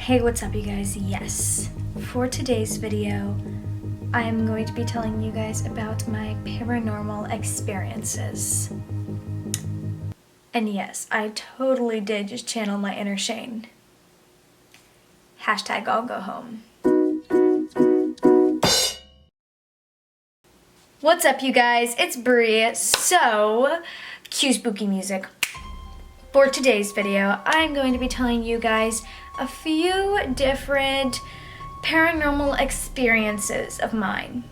Hey, what's up you guys? Yes, for today's video, I am going to be telling you guys about my paranormal experiences. And yes, I totally did just channel my inner Shane. Hashtag I'll go home. What's up you guys? It's Bri. So, cue spooky music. For today's video, I'm going to be telling you guys a few different paranormal experiences of mine.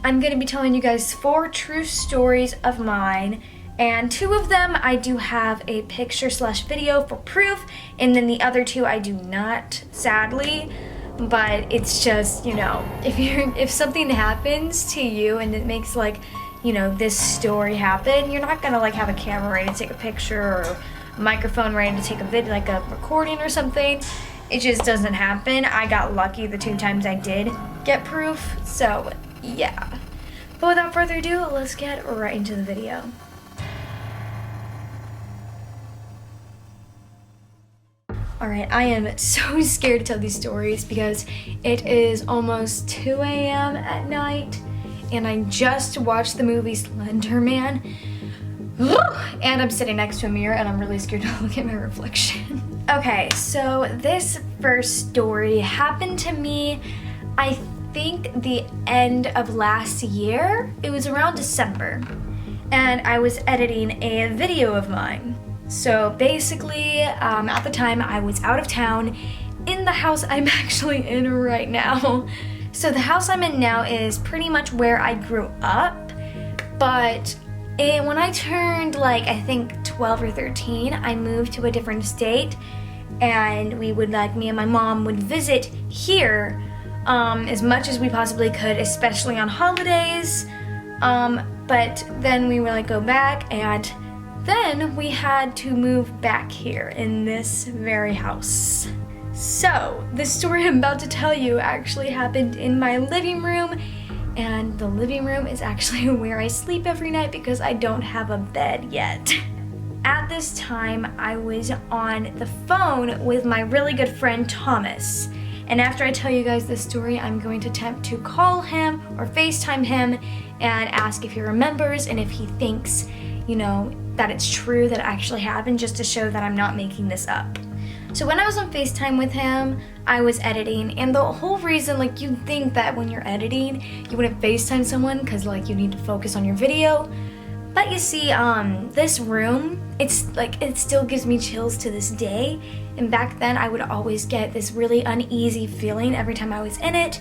I'm going to be telling you guys 4 true stories of mine, and 2 of them I do have a picture/video for proof, and then the other 2 I do not, sadly. But it's just, you know, if something happens to you and it makes, like, you know, this story happen, you're not gonna like have a camera ready to take a picture or a microphone ready to take a video, like a recording or something. It just doesn't happen. I got lucky the 2 times I did get proof, so yeah. But without further ado, let's get right into the video. Alright, I am so scared to tell these stories because it is almost 2 a.m. at night and I just watched the movie Slender Man and I'm sitting next to a mirror and I'm really scared to look at my reflection. Okay, so this first story happened to me, I think the end of last year. It was around December and I was editing a video of mine. So basically, at the time I was out of town in the house I'm actually in right now. So the house I'm in now is pretty much where I grew up, but when I turned like I think 12 or 13, I moved to a different state and we would me and my mom would visit here as much as we possibly could, especially on holidays. But then we would go back and then we had to move back here in this very house. So, the story I'm about to tell you actually happened in my living room, and the living room is actually where I sleep every night because I don't have a bed yet. At this time, I was on the phone with my really good friend Thomas. And after I tell you guys this story, I'm going to attempt to call him or FaceTime him and ask if he remembers and if he thinks, you know, that it's true, that it actually happened, just to show that I'm not making this up. So when I was on FaceTime with him, I was editing, and the whole reason, you'd think that when you're editing, you wouldn't FaceTime someone because you need to focus on your video. But you see, this room, it still gives me chills to this day. And back then, I would always get this really uneasy feeling every time I was in it.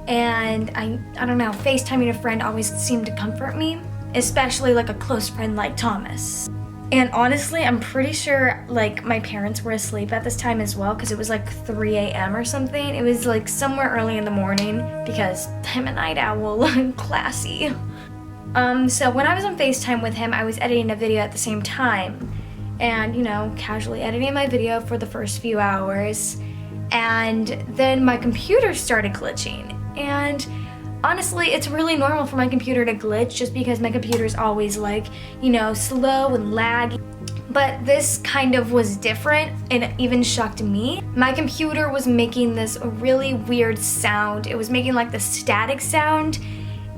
And I don't know, FaceTiming a friend always seemed to comfort me, especially a close friend like Thomas. And honestly, I'm pretty sure my parents were asleep at this time as well because it was 3 a.m. or something. It was somewhere early in the morning because I'm a night owl. Classy. So when I was on FaceTime with him, I was editing a video at the same time and, you know, casually editing my video for the first few hours, and then my computer started glitching. And honestly, it's really normal for my computer to glitch just because my computer is always you know, slow and laggy. But this kind of was different and it even shocked me. My computer was making this really weird sound. It was making the static sound,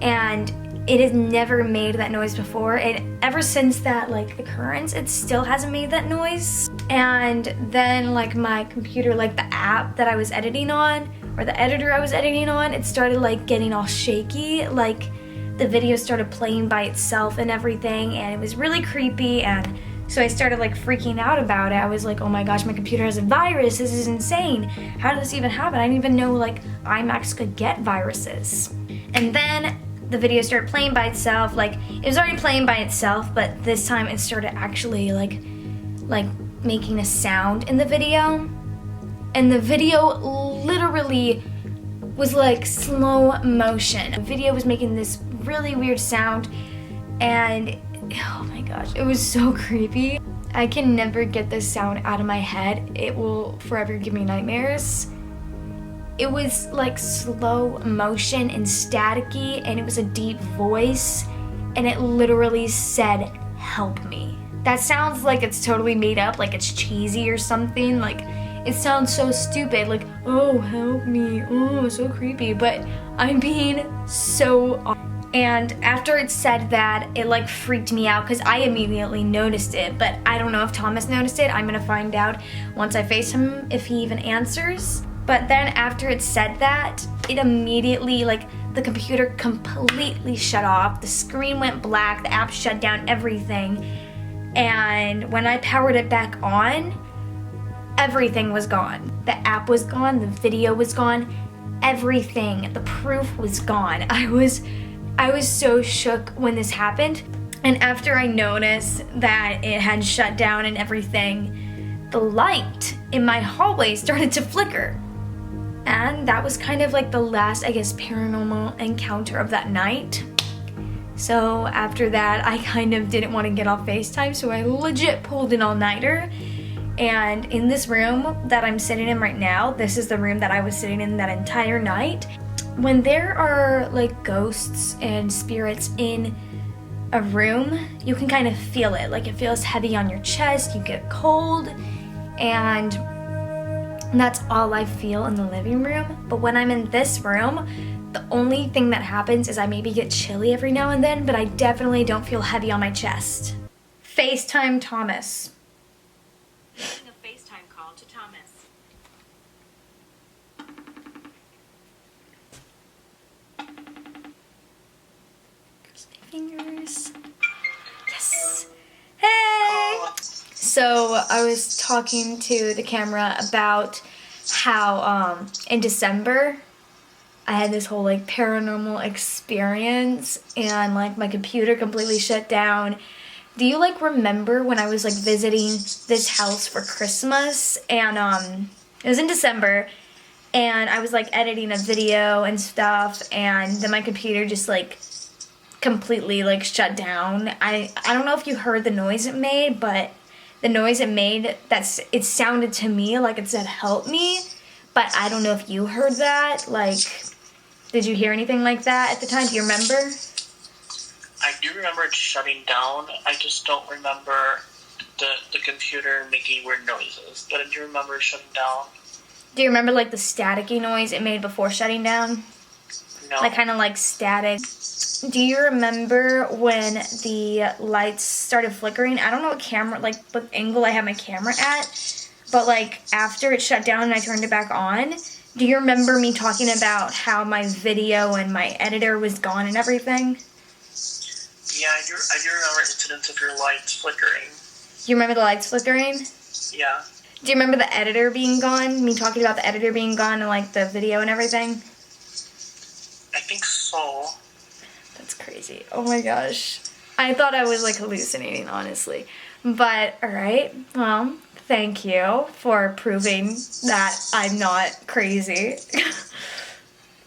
and it has never made that noise before. And ever since that occurrence, it still hasn't made that noise. And then my computer, the app that I was editing on, or the editor I was editing on, it started getting all shaky. The video started playing by itself and everything, and it was really creepy. And so I started freaking out about it. I was oh my gosh, my computer has a virus. This is insane. How did this even happen? I didn't even know iMacs could get viruses. And then the video started playing by itself. It was already playing by itself, but this time it started actually making a sound in the video. And the video literally was slow motion. The video was making this really weird sound, and oh my gosh, it was so creepy. I can never get this sound out of my head. It will forever give me nightmares. It was slow motion and staticky, and it was a deep voice, and it literally said, "Help me." That sounds it's totally made up, it's cheesy or something. it sounds so stupid, like, oh, help me, oh, so creepy, but I'm being so honest. And after it said that, it like freaked me out because I immediately noticed it, but I don't know if Thomas noticed it. I'm gonna find out once I face him if he even answers. But then after it said that, it immediately, like, the computer completely shut off, the screen went black, the app shut down, everything. And when I powered it back on, everything was gone. The app was gone, the video was gone, everything, the proof was gone. I was so shook when this happened. And after I noticed that it had shut down and everything, the light in my hallway started to flicker. And that was kind of like the last, I guess, paranormal encounter of that night. So after that, I kind of didn't want to get off FaceTime, so I legit pulled an all-nighter. And in this room that I'm sitting in right now, this is the room that I was sitting in that entire night. When there are like ghosts and spirits in a room, you can kind of feel it. Like, it feels heavy on your chest, you get cold, and that's all I feel in the living room. But when I'm in this room, the only thing that happens is I maybe get chilly every now and then, but I definitely don't feel heavy on my chest. FaceTime Thomas. Making a FaceTime call to Thomas. Cross my fingers. Yes. Hey! So I was talking to the camera about how in December I had this whole like paranormal experience and like my computer completely shut down. Do you like remember when I was like visiting this house for Christmas, and it was in December, and I was like editing a video and stuff, and then my computer just like completely like shut down. I don't know if you heard the noise it made, but the noise it made, it sounded to me like it said help me, but I don't know if you heard that. Like, did you hear anything like that at the time? Do you remember? I do remember it shutting down. I just don't remember the computer making weird noises, but I do remember it shutting down. Do you remember like the staticky noise it made before shutting down? No. Like kind of like static. Do you remember when the lights started flickering? I don't know what angle I had my camera at, but like after it shut down and I turned it back on, do you remember me talking about how my video and my editor was gone and everything? Yeah, I do remember incidents of your lights flickering. You remember the lights flickering? Yeah. Do you remember the editor being gone? Me talking about the editor being gone and like the video and everything? I think so. That's crazy. Oh my gosh. I thought I was like hallucinating, honestly. But, alright. Well, thank you for proving that I'm not crazy.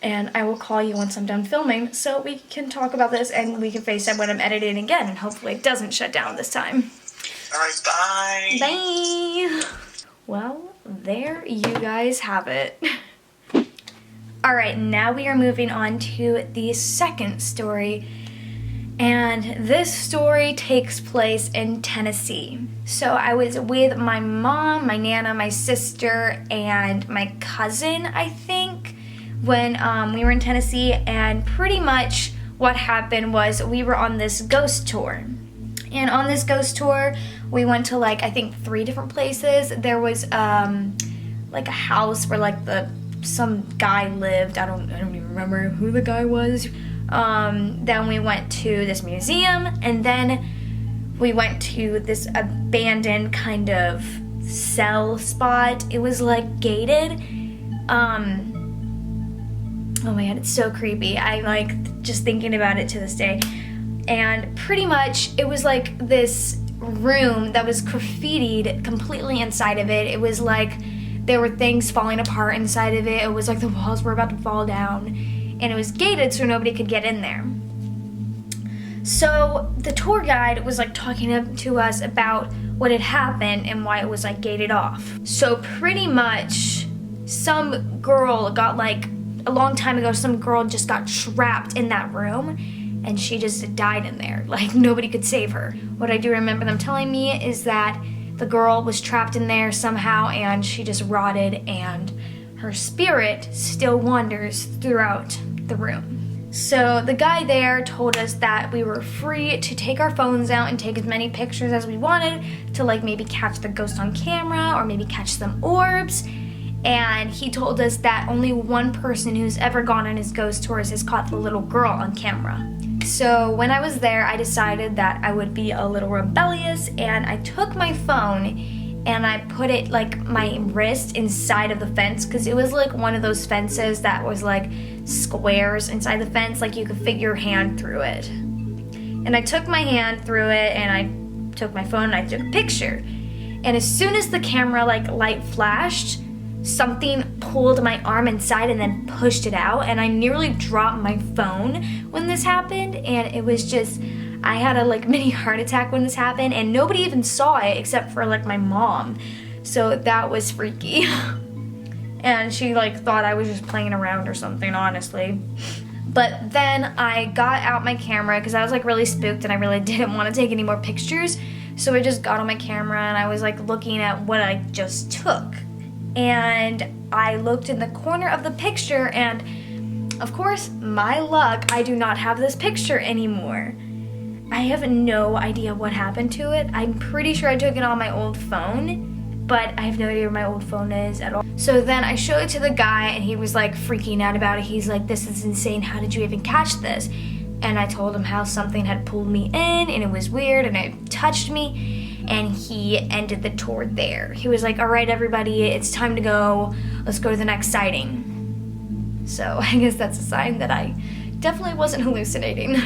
And I will call you once I'm done filming so we can talk about this and we can FaceTime when I'm editing again and hopefully it doesn't shut down this time. Alright, bye! Bye! Well, there you guys have it. Alright, now we are moving on to the second story. And this story takes place in Tennessee. So I was with my mom, my nana, my sister, and my cousin, I think, when we were in Tennessee, and pretty much what happened was we were on this ghost tour. And on this ghost tour, we went to like, I think 3 different places. There was like a house where like some guy lived. I don't even remember who the guy was. Then we went to this museum, and then we went to this abandoned kind of cell spot. It was like gated. Oh my god, it's so creepy. I like just thinking about it to this day. And pretty much it was like this room that was graffitied completely inside of it. It was like there were things falling apart inside of it. It was like the walls were about to fall down. And it was gated so nobody could get in there. So the tour guide was like talking to us about what had happened and why it was like gated off. So pretty much some girl got like, a long time ago, some girl just got trapped in that room and she just died in there. Like nobody could save her. What I do remember them telling me is that the girl was trapped in there somehow and she just rotted, and her spirit still wanders throughout the room. So the guy there told us that we were free to take our phones out and take as many pictures as we wanted to like maybe catch the ghost on camera or maybe catch some orbs. And he told us that only one person who's ever gone on his ghost tours has caught the little girl on camera. So when I was there, I decided that I would be a little rebellious, and I took my phone and I put it like my wrist inside of the fence, because it was like one of those fences that was like squares inside the fence, like you could fit your hand through it. And I took my hand through it and I took my phone and I took a picture. And as soon as the camera like light flashed, something pulled my arm inside and then pushed it out, and I nearly dropped my phone when this happened. And it was just, I had a like mini heart attack when this happened, and nobody even saw it except for like my mom. So that was freaky. And she like thought I was just playing around or something, honestly. But then I got out my camera because I was like really spooked and I really didn't want to take any more pictures. So I just got on my camera and I was like looking at what I just took. And I looked in the corner of the picture, and of course, my luck, I do not have this picture anymore. I have no idea what happened to it. I'm pretty sure I took it on my old phone, but I have no idea where my old phone is at all. So then I showed it to the guy and he was like freaking out about it. He's like, "This is insane, how did you even catch this?" And I told him how something had pulled me in and it was weird and it touched me. And he ended the tour there. He was like, "All right, everybody, it's time to go. Let's go to the next sighting." So I guess that's a sign that I definitely wasn't hallucinating.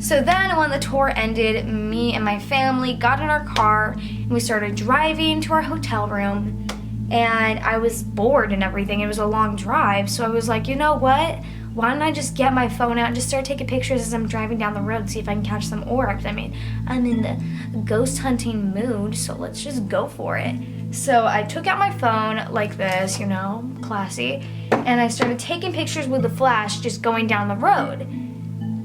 So then when the tour ended, me and my family got in our car and we started driving to our hotel room. And I was bored and everything. It was a long drive. So I was like, you know what? Why don't I just get my phone out and just start taking pictures as I'm driving down the road, see if I can catch some orbs. I mean, I'm in the ghost hunting mood, so let's just go for it. So I took out my phone like this, you know, classy, and I started taking pictures with the flash just going down the road.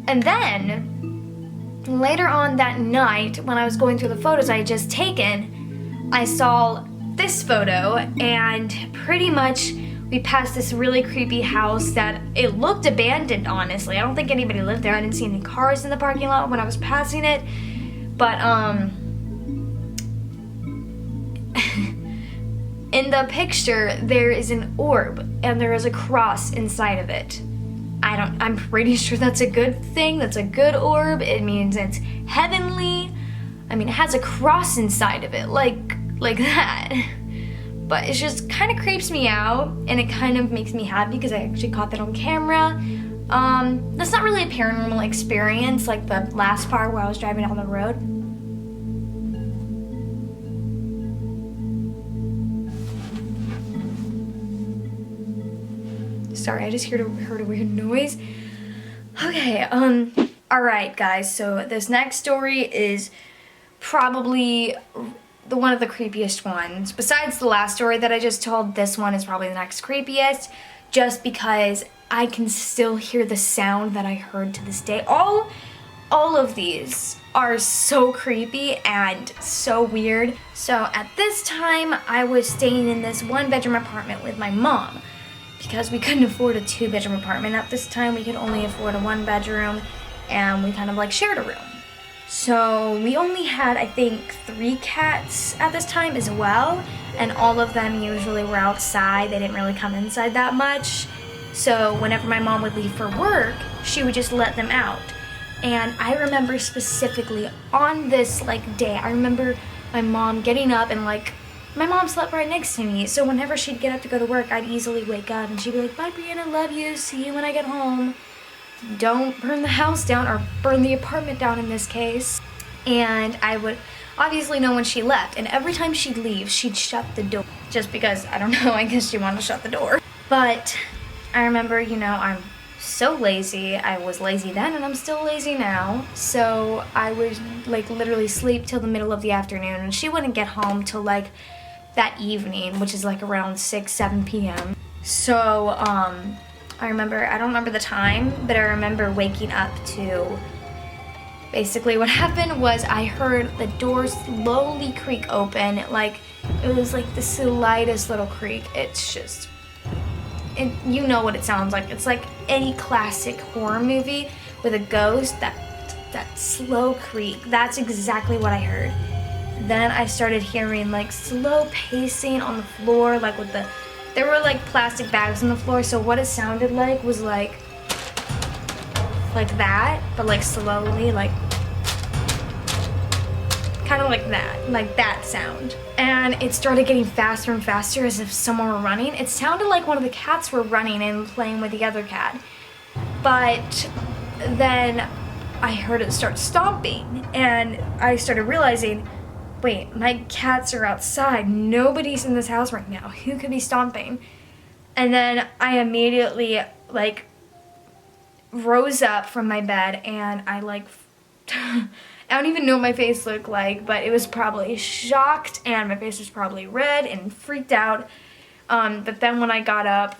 And then, later on that night, when I was going through the photos I had just taken, I saw this photo, and pretty much we passed this really creepy house that it looked abandoned, honestly. I don't think anybody lived there. I didn't see any cars in the parking lot when I was passing it. But in the picture there is an orb and there is a cross inside of it. I'm pretty sure that's a good thing. That's a good orb. It means it's heavenly. I mean, it has a cross inside of it, like that. But it just kind of creeps me out, and it kind of makes me happy because I actually caught that on camera. That's not really a paranormal experience like the last part where I was driving down the road. Sorry, I just heard a weird noise. Okay, alright guys, so this next story is probably one of the creepiest ones. Besides the last story that I just told, this one is probably the next creepiest, just because I can still hear the sound that I heard to this day. All of these are so creepy and so weird. So at this time, I was staying in this one-bedroom apartment with my mom because we couldn't afford a two-bedroom apartment at this time. We could only afford a one-bedroom, and we kind of like shared a room. So we only had, I think, 3 cats at this time as well, and all of them usually were outside. They didn't really come inside that much. So whenever my mom would leave for work, she would just let them out. And I remember specifically on this day, I remember my mom getting up and my mom slept right next to me. So whenever she'd get up to go to work, I'd easily wake up and she'd be like, "Bye, Brianna, love you, see you when I get home. Don't burn the house down," or burn the apartment down in this case. And I would obviously know when she left, and every time she'd leave, she'd shut the door, just because, I don't know, I guess she wanted to shut the door. But I remember, I'm so lazy. I was lazy then and I'm still lazy now. So I would literally sleep till the middle of the afternoon, and she wouldn't get home till that evening, which is around 6-7 p.m. So I don't remember the time, but I remember waking up to Basically what happened was I heard the door slowly creak open, like it was like the slightest little creak. It's just, you know what it sounds like. It's like any classic horror movie with a ghost, that slow creak. That's exactly what I heard. Then I started hearing like slow pacing on the floor, like with there were like plastic bags on the floor, so what it sounded like was like that, but like slowly, like kind of like that sound. And it started getting faster and faster, as if someone were running. It sounded like one of the cats were running and playing with the other cat. But then I heard it start stomping, and I started realizing, wait, my cats are outside. Nobody's in this house right now. Who could be stomping? And then I immediately like rose up from my bed, and I like I don't even know what my face looked like, but it was probably shocked, and my face was probably red and freaked out. But then when I got up,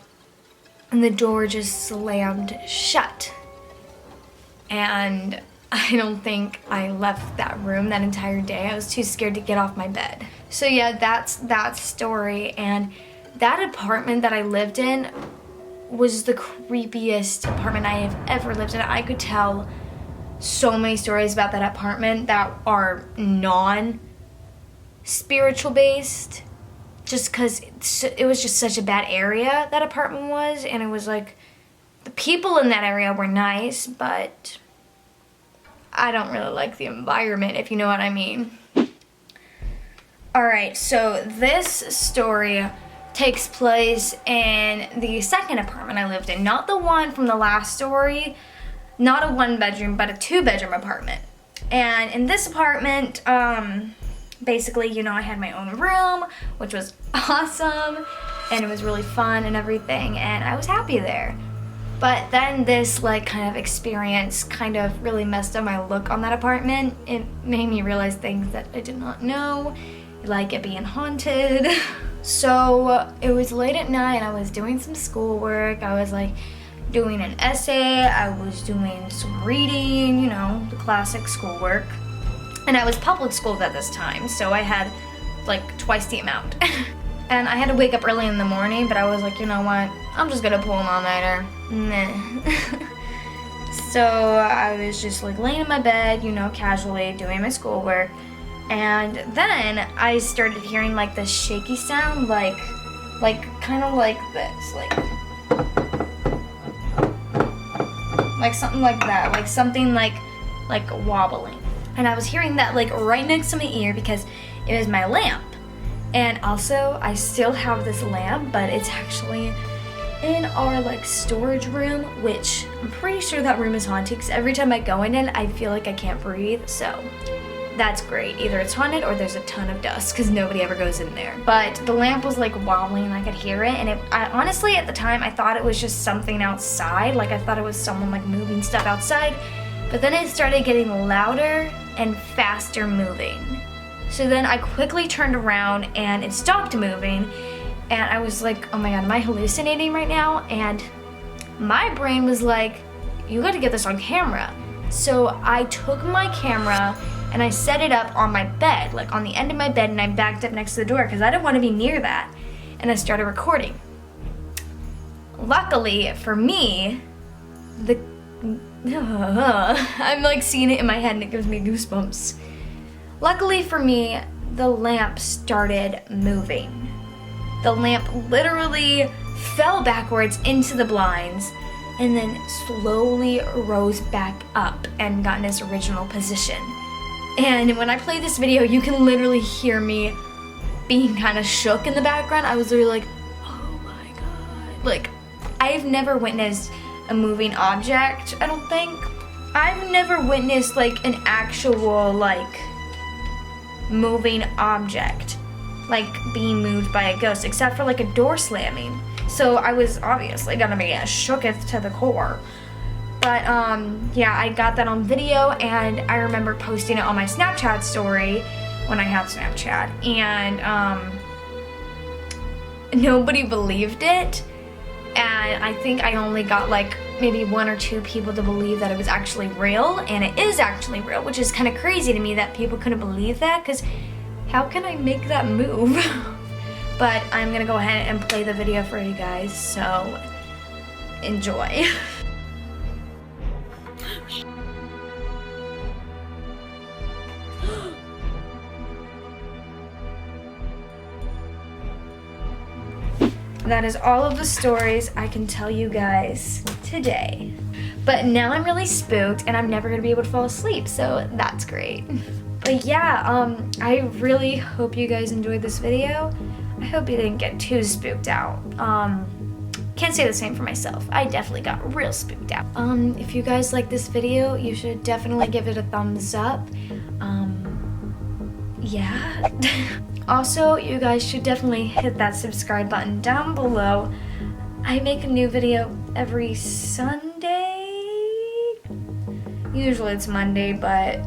and the door just slammed shut. And I don't think I left that room that entire day. I was too scared to get off my bed. So yeah, that's that story. And that apartment that I lived in was the creepiest apartment I have ever lived in. I could tell so many stories about that apartment that are non-spiritual based, just because it was just such a bad area, that apartment was. And it was like, the people in that area were nice, but I don't really like the environment, if you know what I mean. Alright, so this story takes place in the second apartment I lived in, not the one from the last story, not a 1-bedroom, but a 2-bedroom apartment. And in this apartment, basically, you know, I had my own room, which was awesome, and it was really fun and everything, and I was happy there. But then this like kind of experience kind of really messed up my look on that apartment. It made me realize things that I did not know, like it being haunted. So it was late at night, and I was doing some schoolwork. I was like doing an essay, I was doing some reading, you know, the classic schoolwork. And I was public schooled at this time, so I had like twice the amount. And I had to wake up early in the morning, but I was like, you know what, I'm just gonna pull an all-nighter. Nah. So I was just like laying in my bed, you know, casually doing my schoolwork. And then I started hearing like this shaky sound, like kind of like this, like something like that, like something like wobbling. And I was hearing that like right next to my ear, because it was my lamp. And also I still have this lamp, but it's actually in our like storage room, which I'm pretty sure that room is haunted, because every time I go in it, I feel like I can't breathe. So that's great. Either it's haunted or there's a ton of dust, because nobody ever goes in there. But the lamp was like wobbling, and I could hear it, and I honestly at the time I thought it was just something outside, like I thought it was someone like moving stuff outside. But then it started getting louder and faster moving. So then I quickly turned around and it stopped moving, and I was like, oh my god, am I hallucinating right now? And my brain was like, you gotta get this on camera. So I took my camera and I set it up on my bed, like on the end of my bed, and I backed up next to the door because I didn't want to be near that. And I started recording. Luckily for me, I'm like seeing it in my head and it gives me goosebumps. Luckily for me, the lamp started moving. The lamp literally fell backwards into the blinds and then slowly rose back up and got in its original position. And when I play this video, you can literally hear me being kind of shook in the background. I was literally like, oh my god. Like, I've never witnessed a moving object, I don't think. I've never witnessed like an actual like moving object, like being moved by a ghost, except for like a door slamming. So I was obviously gonna be shooketh to the core. But yeah, I got that on video, and I remember posting it on my Snapchat story when I had Snapchat, and nobody believed it. and I think I only got like maybe 1 or 2 people to believe that it was actually real, and it is actually real, which is kind of crazy to me that people couldn't believe that, because how can I make that move? But I'm gonna go ahead and play the video for you guys, so enjoy. That is all of the stories I can tell you guys today. But now I'm really spooked and I'm never gonna be able to fall asleep, so that's great. But yeah, I really hope you guys enjoyed this video. I hope you didn't get too spooked out. Can't say the same for myself. I definitely got real spooked out. If you guys like this video, you should definitely give it a thumbs up. Yeah. Also, you guys should definitely hit that subscribe button down below. I make a new video every Sunday. Usually it's Monday, but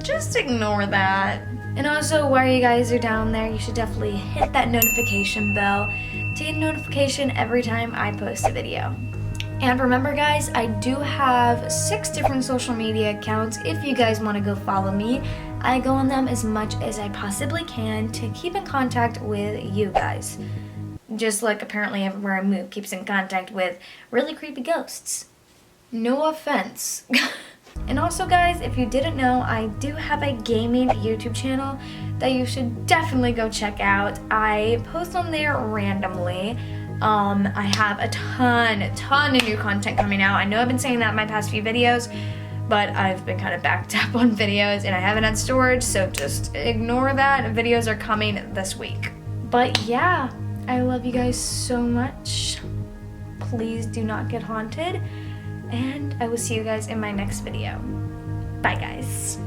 just ignore that. And also, while you guys are down there, you should definitely hit that notification bell to get a notification every time I post a video. And remember guys, I do have 6 different social media accounts if you guys want to go follow me. I go on them as much as I possibly can to keep in contact with you guys. Just like apparently everywhere I move keeps in contact with really creepy ghosts. No offense. And also guys, if you didn't know, I do have a gaming YouTube channel that you should definitely go check out. I post on there randomly. I have a ton of new content coming out. I know I've been saying that in my past few videos, but I've been kind of backed up on videos and I haven't had storage, so just ignore that. Videos are coming this week. But yeah, I love you guys so much. Please do not get haunted, and I will see you guys in my next video. Bye guys.